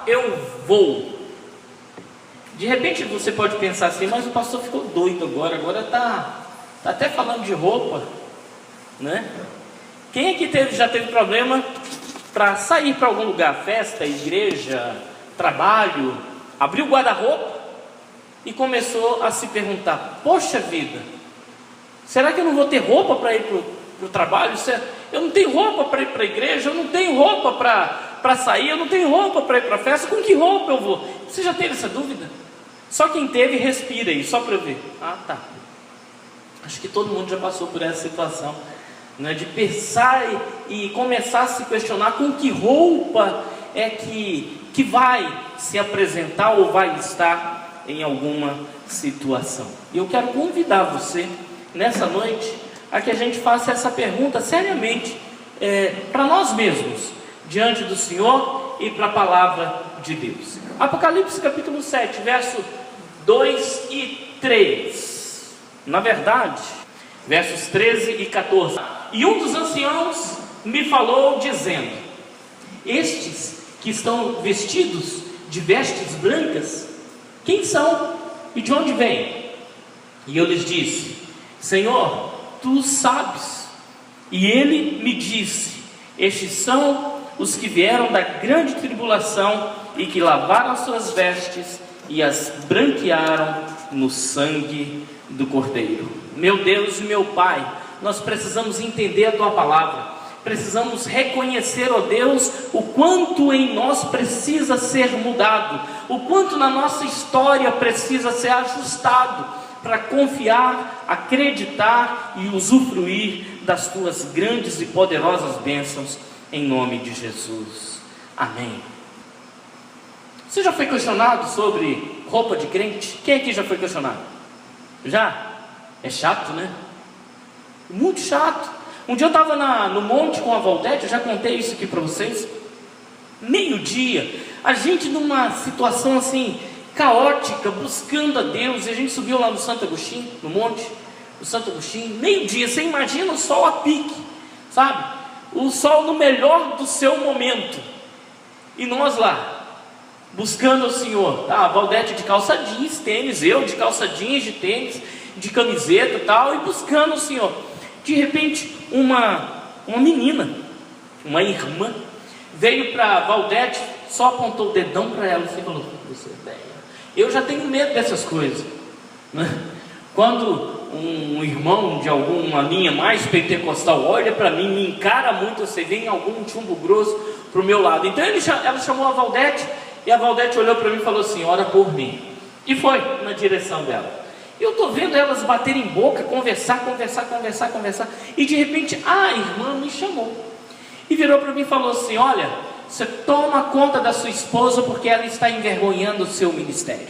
eu vou. De repente você pode pensar assim, mas o pastor ficou doido agora está até falando de roupa, né? Quem aqui já teve problema para sair para algum lugar, festa, igreja, trabalho, abriu o guarda-roupa e começou a se perguntar: poxa vida, será que eu não vou ter roupa para ir para o trabalho? Eu não tenho roupa para ir para a igreja, eu não tenho roupa para sair, eu não tenho roupa para ir para a festa, com que roupa eu vou? Você já teve essa dúvida? Só quem teve, respira aí, só para eu ver. Ah, tá. Acho que todo mundo já passou por essa situação, né, de pensar e começar a se questionar com que roupa é que vai se apresentar ou vai estar em alguma situação. E eu quero convidar você nessa noite a que a gente faça essa pergunta seriamente para nós mesmos, diante do Senhor e para a palavra de Deus. Apocalipse capítulo 7, verso 2 e 3. Na verdade, versos 13 e 14. E um dos anciãos me falou dizendo: estes que estão vestidos de vestes brancas, quem são e de onde vêm? E eu lhes disse: Senhor, tu sabes. E ele me disse: estes são os que vieram da grande tribulação e que lavaram as suas vestes e as branquearam no sangue do Cordeiro. Meu Deus e meu Pai, nós precisamos entender a tua palavra, precisamos reconhecer, ó Deus, o quanto em nós precisa ser mudado, o quanto na nossa história precisa ser ajustado, para confiar, acreditar e usufruir das tuas grandes e poderosas bênçãos, em nome de Jesus, amém. Você já foi questionado sobre roupa de crente? Quem aqui já foi questionado? Já? É chato, né? Muito chato. Um dia eu estava no monte com a Valdete, eu já contei isso aqui para vocês. Meio-dia, a gente numa situação assim, caótica, buscando a Deus, e a gente subiu lá no Santo Agostinho, no monte do Santo Agostinho, meio-dia, você imagina o sol a pique, sabe? O sol no melhor do seu momento, e nós lá, buscando o Senhor, tá? A Valdete de calça jeans, tênis, eu de calça jeans, de tênis, de camiseta e tal, e buscando o Senhor. De repente, uma menina, uma irmã, veio para Valdete, só apontou o dedão para ela e falou: você é velha. Eu já tenho medo dessas coisas, né? Quando um irmão de alguma linha mais pentecostal olha para mim, me encara muito, você vem algum chumbo grosso para o meu lado. Então ela chamou a Valdete, e a Valdete olhou para mim e falou assim: ora por mim. E foi na direção dela. Eu estou vendo elas baterem boca, conversar, e de repente a irmã me chamou e virou para mim e falou assim: olha, você toma conta da sua esposa, porque ela está envergonhando o seu ministério,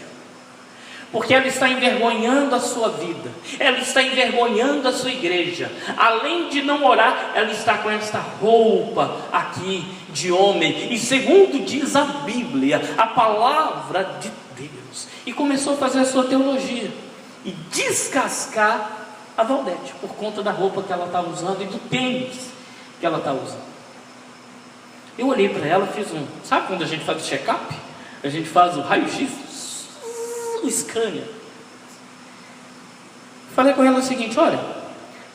porque ela está envergonhando a sua vida, ela está envergonhando a sua igreja. Além de não orar, ela está com esta roupa aqui de homem, e segundo diz a Bíblia, a palavra de Deus. E começou a fazer a sua teologia e descascar a Valdete por conta da roupa que ela estava usando e do tênis que ela estava usando. Eu olhei para ela, fiz sabe quando a gente faz o check-up? A gente faz o raio-x, o Scania. Falei com ela o seguinte: olha,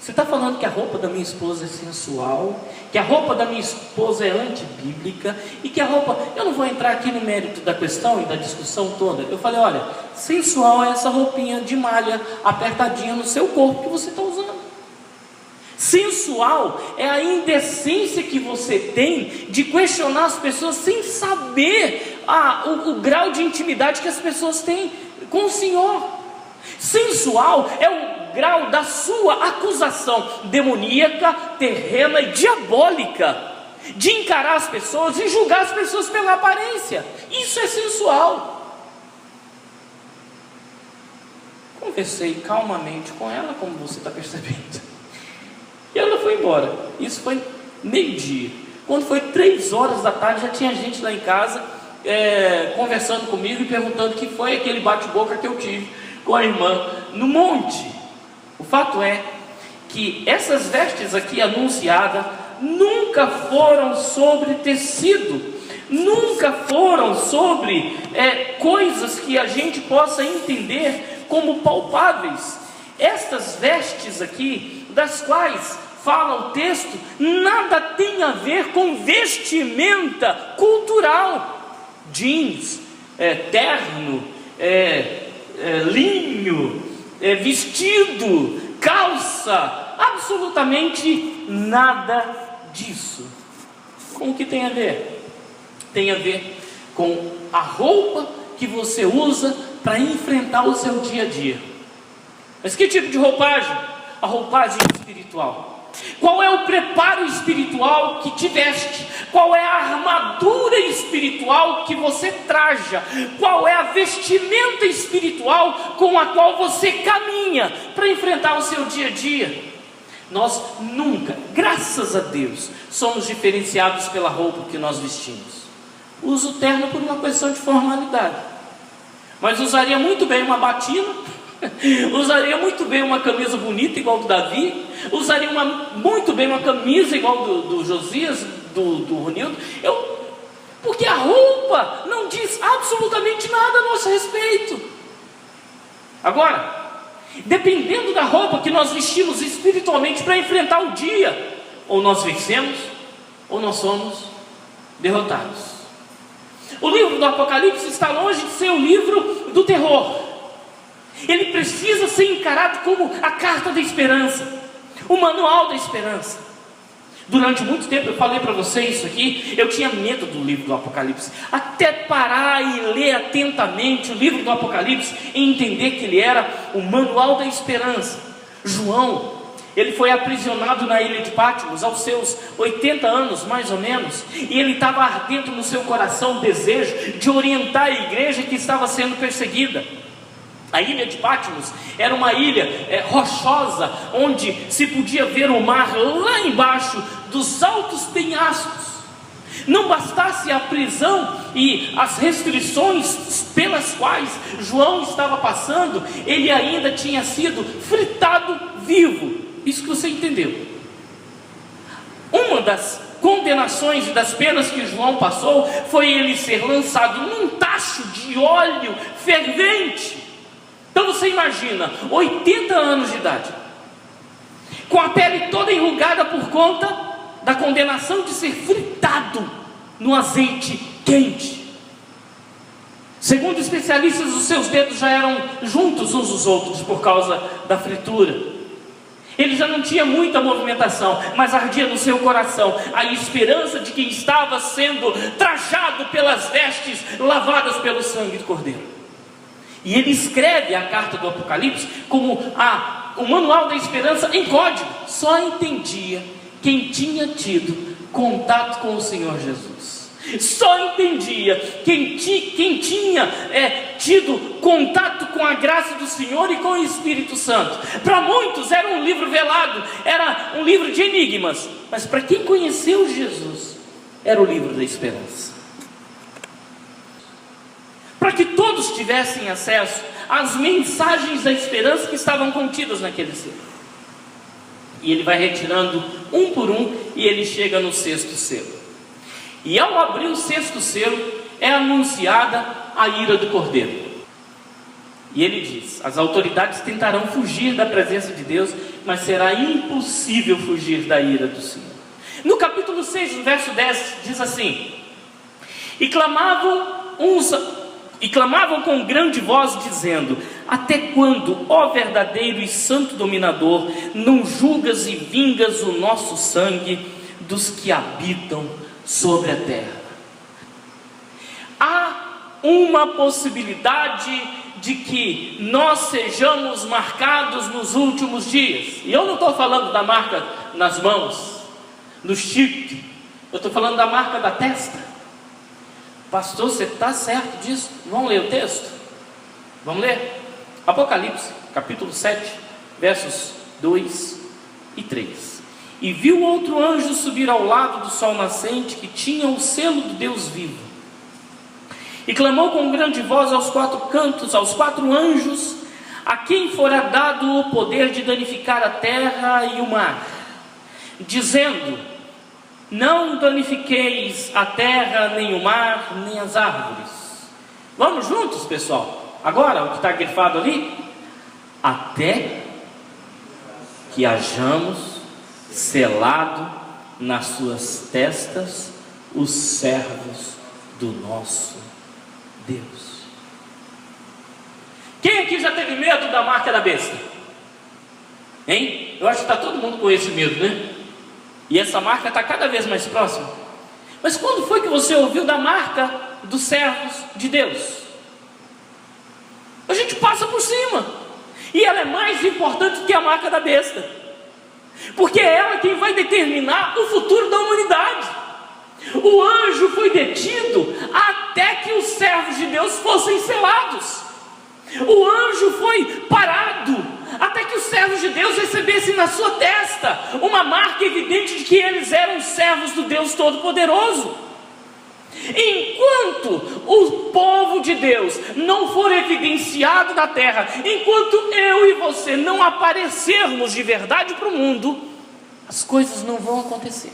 você está falando que a roupa da minha esposa é sensual, que a roupa da minha esposa é antibíblica, e que a roupa... Eu não vou entrar aqui no mérito da questão e da discussão toda. Eu falei: olha, sensual é essa roupinha de malha apertadinha no seu corpo que você está usando. Sensual é a indecência que você tem de questionar as pessoas sem saber o grau de intimidade que as pessoas têm com o Senhor. Sensual é o grau da sua acusação demoníaca, terrena e diabólica de encarar as pessoas e julgar as pessoas pela aparência. Isso é sensual. Conversei calmamente com ela, como você está percebendo, e ela foi embora. Isso foi meio-dia. Quando foi 3 horas da tarde, já tinha gente lá em casa conversando comigo e perguntando o que foi aquele bate-boca que eu tive com a irmã no monte. O fato é que essas vestes aqui anunciadas nunca foram sobre tecido, nunca foram sobre coisas que a gente possa entender como palpáveis. Estas vestes aqui, das quais fala o texto, nada tem a ver com vestimenta cultural. Jeans, terno, linho, vestido, calça, absolutamente nada disso. Com o que tem a ver? Tem a ver com a roupa que você usa para enfrentar o seu dia a dia. Mas que tipo de roupagem? A roupagem espiritual. Qual é o preparo espiritual que te veste? Qual é a armadura espiritual que você traja? Qual é a vestimenta espiritual com a qual você caminha para enfrentar o seu dia a dia? Nós nunca, graças a Deus, somos diferenciados pela roupa que nós vestimos. Uso terno por uma questão de formalidade, mas usaria muito bem uma batina, usaria muito bem uma camisa bonita igual do Davi, usaria muito bem uma camisa igual do Josias, do Ronildo, porque a roupa não diz absolutamente nada a nosso respeito. Agora, dependendo da roupa que nós vestimos espiritualmente para enfrentar o dia, ou nós vencemos, ou nós somos derrotados. O livro do Apocalipse está longe de ser o livro do terror. Ele precisa ser encarado como a carta da esperança, o manual da esperança. Durante muito tempo eu falei para vocês isso aqui, eu tinha medo do livro do Apocalipse, até parar e ler atentamente o livro do Apocalipse e entender que ele era o manual da esperança. João, ele foi aprisionado na ilha de Patmos aos seus 80 anos mais ou menos, e ele estava ardendo no seu coração o desejo de orientar a igreja que estava sendo perseguida. A ilha de Patmos era uma ilha rochosa, onde se podia ver o mar lá embaixo dos altos penhascos. Não bastasse a prisão e as restrições pelas quais João estava passando, ele ainda tinha sido fritado vivo. Isso que você entendeu. Uma das condenações e das penas que João passou foi ele ser lançado num tacho de óleo fervente. Então você imagina, 80 anos de idade, com a pele toda enrugada por conta da condenação de ser fritado no azeite quente. Segundo especialistas, os seus dedos já eram juntos uns dos outros por causa da fritura. Ele já não tinha muita movimentação, mas ardia no seu coração a esperança de quem estava sendo trajado pelas vestes lavadas pelo sangue do Cordeiro. E ele escreve a carta do Apocalipse como o manual da esperança em código. Só entendia quem tinha tido contato com o Senhor Jesus. Só entendia quem tinha tido contato com a graça do Senhor e com o Espírito Santo. Para muitos era um livro velado, era um livro de enigmas, mas para quem conheceu Jesus, era o livro da esperança. Para que todos tivessem acesso às mensagens da esperança que estavam contidas naquele selo. E ele vai retirando um por um, e ele chega no 6º selo. E ao abrir o 6º selo, é anunciada a ira do Cordeiro. E ele diz: as autoridades tentarão fugir da presença de Deus, mas será impossível fugir da ira do Senhor. No capítulo 6, no verso 10, diz assim: E clamavam com grande voz, dizendo: até quando, ó verdadeiro e santo dominador, não julgas e vingas o nosso sangue dos que habitam sobre a terra? Há uma possibilidade de que nós sejamos marcados nos últimos dias. E eu não estou falando da marca nas mãos, no chifre, eu estou falando da marca da testa. Pastor, você está certo disso? Vamos ler o texto? Vamos ler? Apocalipse, capítulo 7, versos 2 e 3. E viu outro anjo subir ao lado do sol nascente, que tinha o selo do Deus vivo. E clamou com grande voz aos 4 cantos, aos 4 anjos, a quem fora dado o poder de danificar a terra e o mar, dizendo: Não danifiqueis a terra, nem o mar, nem as árvores. Vamos juntos, pessoal? Agora, o que está grifado ali? Até que hajamos selado nas suas testas os servos do nosso Deus. Quem aqui já teve medo da marca da besta? Hein? Eu acho que está todo mundo com esse medo, né? E essa marca está cada vez mais próxima. Mas quando foi que você ouviu da marca dos servos de Deus? A gente passa por cima. E ela é mais importante que a marca da besta, porque é ela quem vai determinar o futuro da humanidade. O anjo foi detido até que os servos de Deus fossem selados. O anjo foi parado até que os servos de Deus recebessem na sua testa uma marca evidente de que eles eram servos do Deus Todo-Poderoso. Enquanto o povo de Deus não for evidenciado na terra, enquanto eu e você não aparecermos de verdade para o mundo, as coisas não vão acontecer.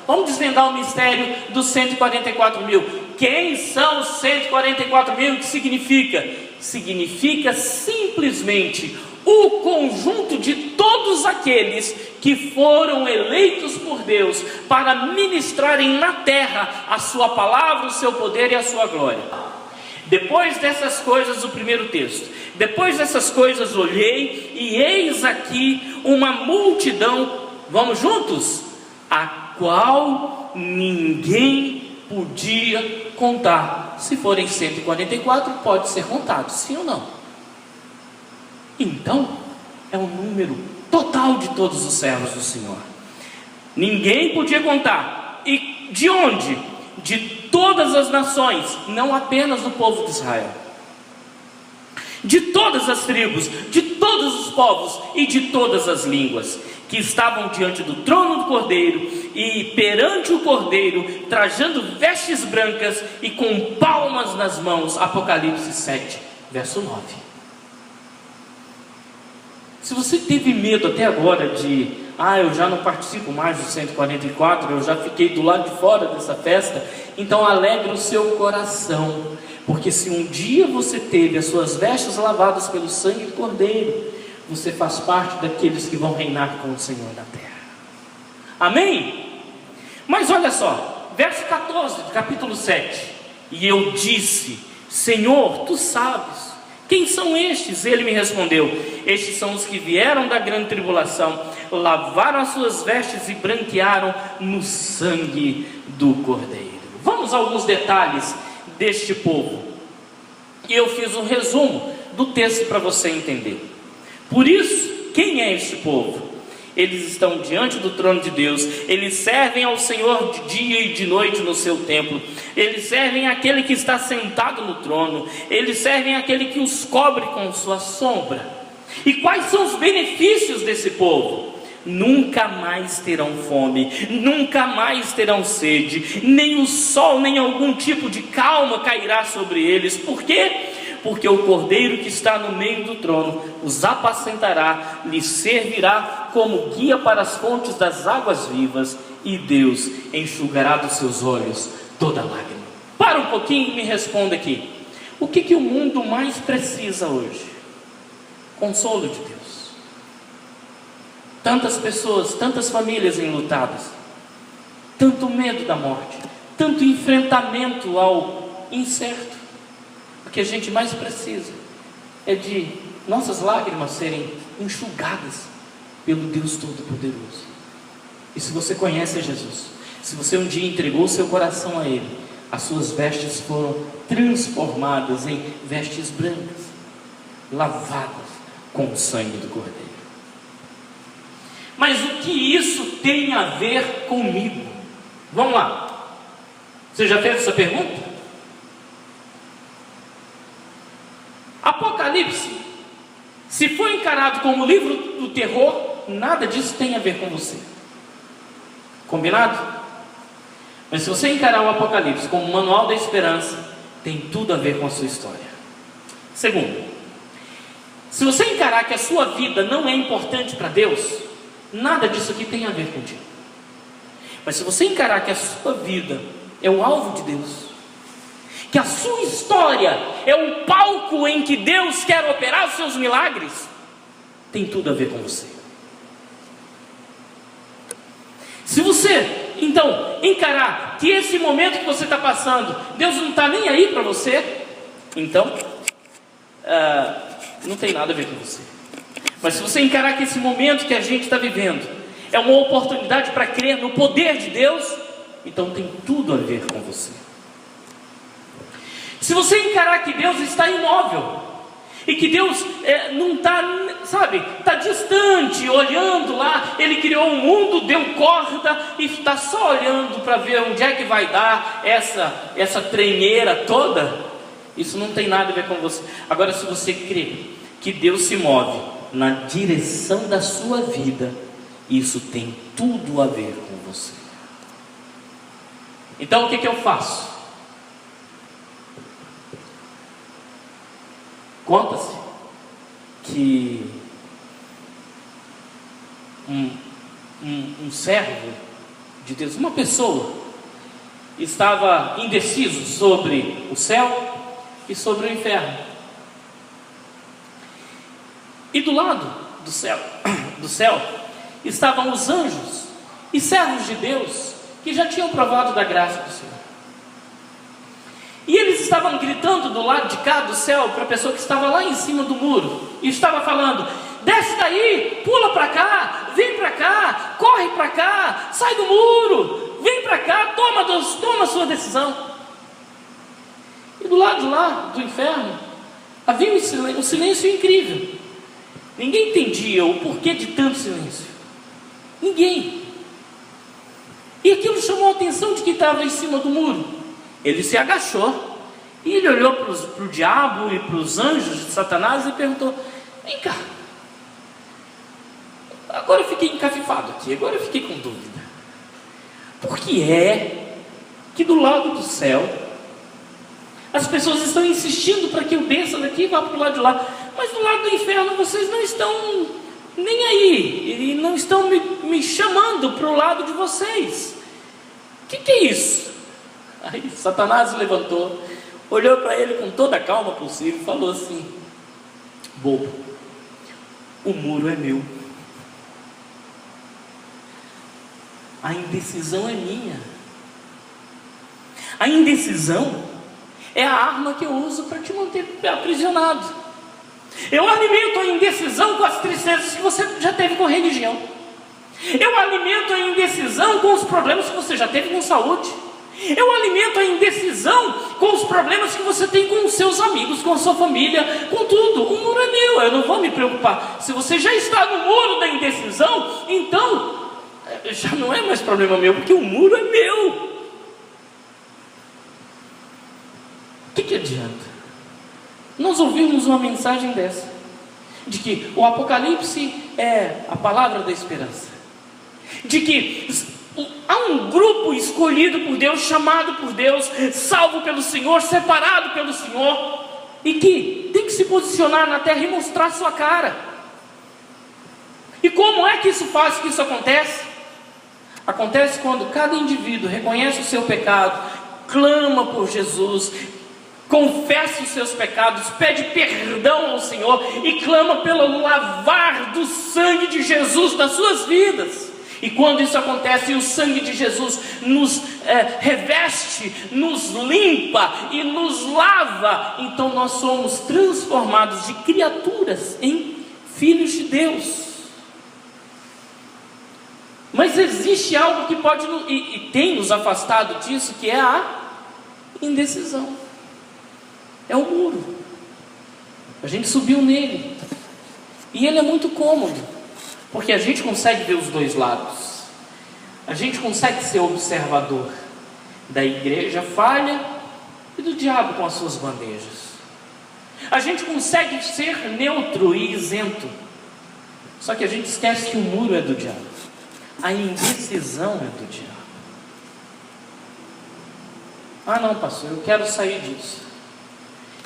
Vamos desvendar o mistério dos 144 mil. Quem são os 144 mil? O que significa? Significa simplesmente o conjunto de todos aqueles que foram eleitos por Deus para ministrarem na terra a sua palavra, o seu poder e a sua glória. Depois dessas coisas, o primeiro texto: depois dessas coisas olhei, e eis aqui uma multidão, vamos juntos? A qual ninguém podia contar. Se forem 144, pode ser contado, sim ou não? Então, é o número total de todos os servos do Senhor. Ninguém podia contar. E de onde? De todas as nações, não apenas do povo de Israel. De todas as tribos, de todos os povos e de todas as línguas, que estavam diante do trono do Cordeiro e perante o Cordeiro, trajando vestes brancas e com palmas nas mãos. Apocalipse 7, verso 9. Se você teve medo até agora de, eu já não participo mais dos 144, eu já fiquei do lado de fora dessa festa, então alegre o seu coração, porque se um dia você teve as suas vestes lavadas pelo sangue do Cordeiro, você faz parte daqueles que vão reinar com o Senhor na terra. Amém? Mas olha só, verso 14 do capítulo 7. E eu disse: Senhor, tu sabes. Quem são estes? Ele me respondeu: estes são os que vieram da grande tribulação, lavaram as suas vestes e branquearam no sangue do Cordeiro. Vamos a alguns detalhes deste povo. E eu fiz um resumo do texto para você entender. Por isso, quem é este povo? Eles estão diante do trono de Deus, eles servem ao Senhor de dia e de noite no seu templo, eles servem àquele que está sentado no trono, eles servem àquele que os cobre com sua sombra. E quais são os benefícios desse povo? Nunca mais terão fome, nunca mais terão sede, nem o sol, nem algum tipo de calma cairá sobre eles. Por quê? Porque o Cordeiro que está no meio do trono os apacentará, lhes servirá como guia para as fontes das águas vivas, e Deus enxugará dos seus olhos toda lágrima. Para um pouquinho e me responda aqui: o que o mundo mais precisa hoje? Consolo de Deus. Tantas pessoas, tantas famílias enlutadas, tanto medo da morte, tanto enfrentamento ao incerto. O que a gente mais precisa é de nossas lágrimas serem enxugadas pelo Deus Todo-Poderoso. E se você conhece Jesus, se você um dia entregou seu coração a Ele, as suas vestes foram transformadas em vestes brancas, lavadas com o sangue do Cordeiro. Mas o que isso tem a ver comigo? Vamos lá. Você já fez essa pergunta? Apocalipse, se for encarado como livro do terror, nada disso tem a ver com você. Combinado? Mas se você encarar o Apocalipse como manual da esperança, tem tudo a ver com a sua história. Segundo, se você encarar que a sua vida não é importante para Deus, nada disso aqui tem a ver contigo. Mas se você encarar que a sua vida é o alvo de Deus, que a sua história é o palco em que Deus quer operar os seus milagres, tem tudo a ver com você. Se você, então, encarar que esse momento que você está passando, Deus não está nem aí para você, então, não tem nada a ver com você. Mas se você encarar que esse momento que a gente está vivendo é uma oportunidade para crer no poder de Deus, então tem tudo a ver com você. Se você encarar que Deus está imóvel, e que Deus não está, está distante, olhando lá, Ele criou um mundo, deu corda, e está só olhando para ver onde é que vai dar essa tremeira toda, isso não tem nada a ver com você. Agora, se você crê que Deus se move na direção da sua vida, isso tem tudo a ver com você. Então o que eu faço? Conta-se que um servo de Deus, uma pessoa, estava indeciso sobre o céu e sobre o inferno. E do lado do céu estavam os anjos e servos de Deus que já tinham provado da graça do Senhor. E eles estavam gritando do lado de cá do céu para a pessoa que estava lá em cima do muro, e estava falando: desce daí, pula para cá, vem para cá, corre para cá, sai do muro, vem para cá, toma a sua decisão. E do lado de lá do inferno havia um silêncio incrível. Ninguém entendia o porquê de tanto silêncio. Ninguém. E aquilo chamou a atenção de quem estava em cima do muro. Ele se agachou e ele olhou para o diabo e para os anjos de Satanás e perguntou: vem cá, agora eu fiquei encafifado aqui, agora eu fiquei com dúvida. Por que é que do lado do céu as pessoas estão insistindo para que eu desça daqui e vá para o lado de lá, mas do lado do inferno vocês não estão nem aí, e não estão me chamando para o lado de vocês? O que é isso? Aí Satanás se levantou, olhou para ele com toda a calma possível e falou assim: bobo, o muro é meu, a indecisão é minha, a indecisão é a arma que eu uso para te manter aprisionado. Eu alimento a indecisão com as tristezas que você já teve com religião, eu alimento a indecisão com os problemas que você já teve com saúde, eu alimento a indecisão com os problemas que você tem com os seus amigos, com a sua família, com tudo. O muro é meu, eu não vou me preocupar. Se você já está no muro da indecisão, então já não é mais problema meu, porque o muro é meu. O que adianta nós ouvirmos uma mensagem dessa, de que o Apocalipse é a palavra da esperança, de que há um grupo escolhido por Deus, chamado por Deus, salvo pelo Senhor, separado pelo Senhor, e que tem que se posicionar na terra e mostrar sua cara? E como é que isso faz que isso acontece? Acontece quando cada indivíduo reconhece o seu pecado, clama por Jesus, confessa os seus pecados, pede perdão ao Senhor e clama pelo lavar do sangue de Jesus nas suas vidas. E quando isso acontece e o sangue de Jesus nos reveste, nos limpa e nos lava, então nós somos transformados de criaturas em filhos de Deus. Mas existe algo que pode e tem nos afastado disso, que é a indecisão. É o muro. A gente subiu nele e ele é muito cômodo, porque a gente consegue ver os dois lados. A gente consegue ser observador da igreja falha e do diabo com as suas bandejas. A gente consegue ser neutro e isento. Só que a gente esquece que o muro é do diabo, a indecisão é do diabo. Ah não, pastor, eu quero sair disso,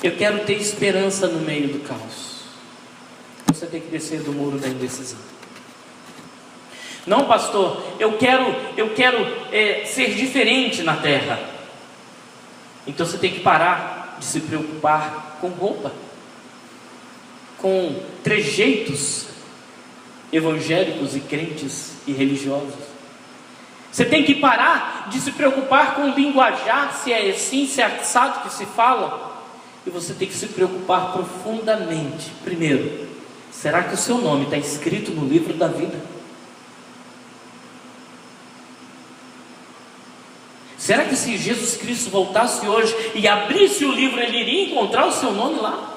eu quero ter esperança no meio do caos. Você tem que descer do muro da indecisão. Não, pastor, eu quero ser diferente na terra. Então você tem que parar de se preocupar com roupa, com trejeitos evangélicos e crentes e religiosos. Você tem que parar de se preocupar com linguajar, se é assim, se é assado que se fala. E você tem que se preocupar profundamente. Primeiro, será que o seu nome está escrito no livro da vida? Será que se Jesus Cristo voltasse hoje e abrisse o livro, ele iria encontrar o seu nome lá?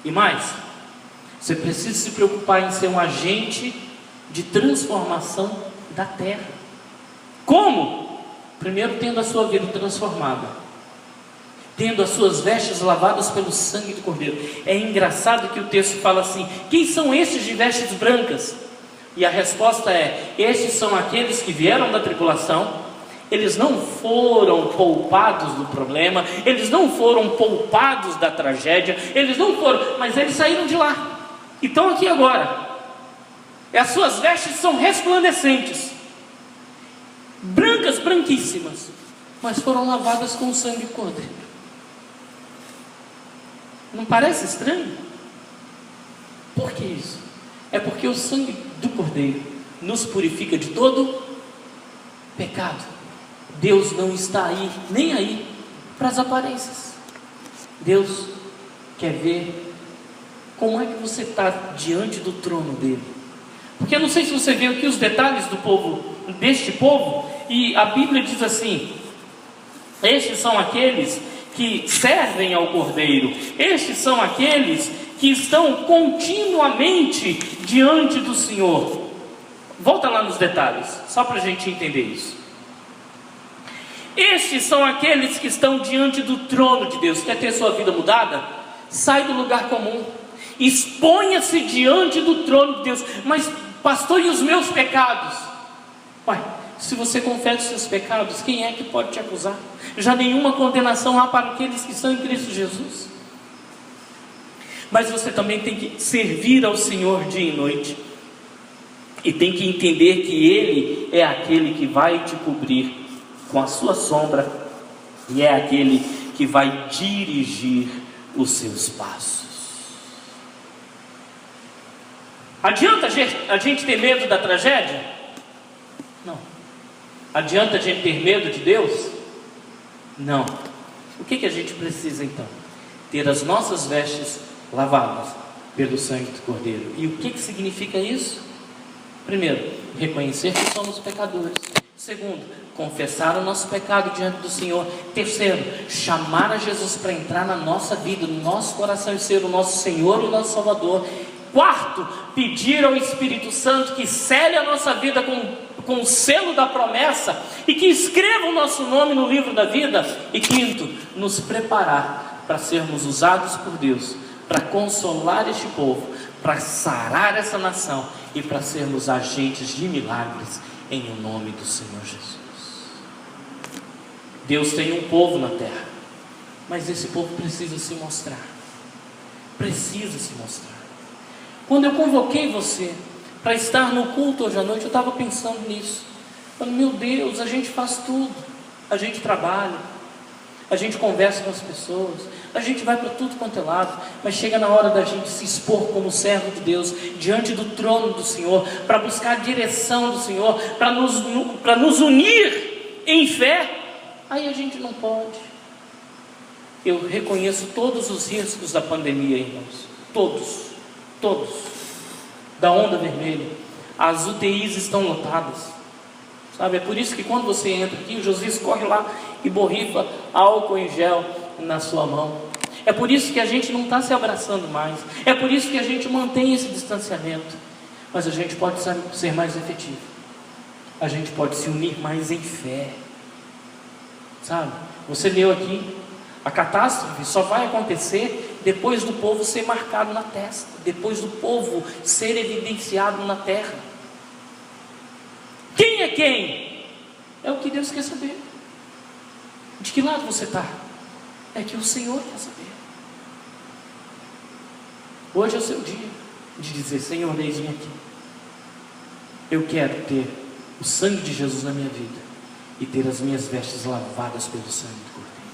E mais, você precisa se preocupar em ser um agente de transformação da terra. Como? Primeiro, tendo a sua vida transformada, tendo as suas vestes lavadas pelo sangue do Cordeiro. É engraçado que o texto fala assim: quem são esses de vestes brancas? E a resposta é: estes são aqueles que vieram da tribulação. Eles não foram poupados do problema, eles não foram poupados da tragédia, eles não foram, mas eles saíram de lá e estão aqui agora. E as suas vestes são resplandecentes, brancas, branquíssimas, mas foram lavadas com o sangue do Cordeiro. Não parece estranho? Por que isso? É porque o sangue do Cordeiro nos purifica de todo pecado. Deus não está aí, nem aí, para as aparências. Deus quer ver como é que você está diante do trono dele. Porque eu não sei se você viu aqui os detalhes do povo, deste povo, e a Bíblia diz assim: estes são aqueles que servem ao Cordeiro, estes são aqueles que estão continuamente diante do Senhor. Volta lá nos detalhes, só para a gente entender isso. Estes são aqueles que estão diante do trono de Deus. Quer ter sua vida mudada? Sai do lugar comum, exponha-se diante do trono de Deus. Mas pastor, e os meus pecados? Ué, se você confessa os seus pecados, quem é que pode te acusar? Já nenhuma condenação há para aqueles que estão em Cristo Jesus. Mas você também tem que servir ao Senhor dia e noite, e tem que entender que Ele é aquele que vai te cobrir com a sua sombra, e é aquele que vai dirigir os seus passos. Adianta a gente ter medo da tragédia? Não. Adianta a gente ter medo de Deus? Não. O que a gente precisa então? Ter as nossas vestes lavadas pelo sangue do Cordeiro. E o que significa isso? Primeiro, reconhecer que somos pecadores. Segundo, confessar o nosso pecado diante do Senhor. Terceiro, chamar a Jesus para entrar na nossa vida, no nosso coração, e ser o nosso Senhor e o nosso Salvador. Quarto, pedir ao Espírito Santo que cele a nossa vida com o selo da promessa e que escreva o nosso nome no livro da vida. E quinto, nos preparar para sermos usados por Deus, para consolar este povo, para sarar essa nação e para sermos agentes de milagres em o nome do Senhor Jesus. Deus tem um povo na terra, mas esse povo precisa se mostrar. Precisa se mostrar. Quando eu convoquei você para estar no culto hoje à noite, eu estava pensando nisso. Falando, meu Deus, a gente faz tudo. A gente trabalha, a gente conversa com as pessoas, a gente vai para tudo quanto é lado, mas chega na hora da gente se expor como servo de Deus, diante do trono do Senhor, para buscar a direção do Senhor, para nos unir em fé. Aí a gente não pode. Eu reconheço todos os riscos da pandemia, irmãos. Todos. Da onda vermelha. As UTIs estão lotadas. Sabe, é por isso que quando você entra aqui, o Josias corre lá e borrifa álcool em gel na sua mão. É por isso que a gente não está se abraçando mais. É por isso que a gente mantém esse distanciamento. Mas a gente pode ser mais efetivo. A gente pode se unir mais em fé. Sabe, você leu aqui, a catástrofe só vai acontecer depois do povo ser marcado na testa, depois do povo ser evidenciado na terra. Quem é quem? É o que Deus quer saber. De que lado você está? É que o Senhor quer saber. Hoje é o seu dia. de dizer: Senhor, eis-me aqui. Eu quero ter o sangue de Jesus na minha vida e ter as minhas vestes lavadas pelo sangue do Cordeiro.